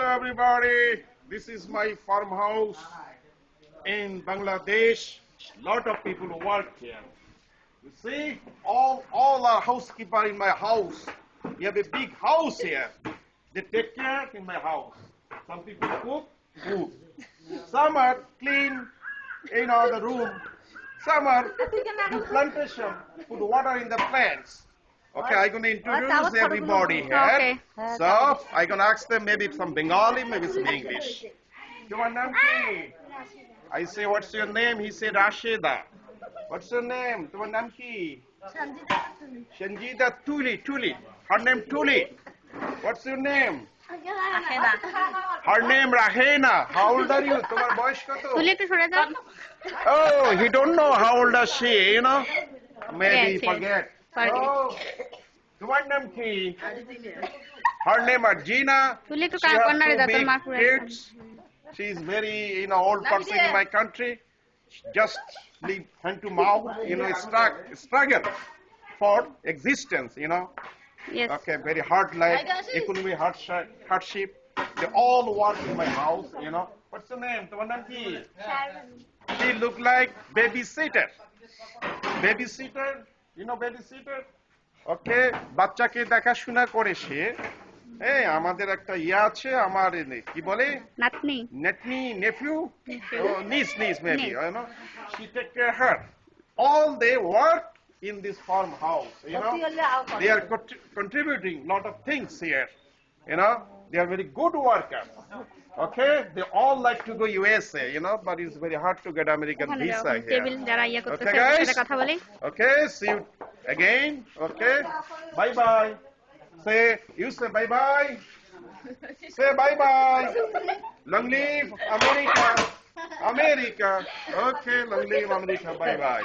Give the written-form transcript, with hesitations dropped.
Hello everybody. This is my farmhouse in Bangladesh. Lot of people work here. You see, all are housekeeper in my house. We have a big house here. They take care in my house. Some people cook food. Some are clean, the room. Some are do plantation, put water in the plants. Okay, I'm gonna introduce everybody here. Okay. So I'm gonna ask them maybe some Bengali, maybe some English. Your name ki? I say, what's your name? He said, Rashida. What's your name? Your name ki? Sanjita Tuli. Her name Tuli. What's your name? Her name Rahena. How old are you? তোমার বয়স কত? তুলি একটু সরে যাও। Oh, he don't know how old is she, Maybe Yes, yes. forget. Forget. Oh, তোমার নাম কি? Her name is Gina. তুলি একটু She have কর্নারে two যাও, তোর big মা পুরো kids. She is very, old person in my country. Just live hand to mouth, struggle for existence, Yes. Okay, very hard life, economy hardship. They all work in my house, What's your name? তোমার নাম কি? She look like babysitter. Babysitter, babysitter? Okay, বাচ্চাকে দেখাশোনা করে সে। আমাদের একটা আছে আমার কি বলে? নাতনি। Nephew? Oh, niece maybe, She take care of her. All they work in this farmhouse, They are contributing lot of things here, They are very good workers. Okay, they all like to go USA, but it's very hard to get American ওখানে যাও, visa here. Table যারা করতেছে Okay, ওদের guys? সাথে কথা বলি। Okay, see you again. Okay, bye. You say bye. Say bye. Long live America. Okay, long live America. Bye.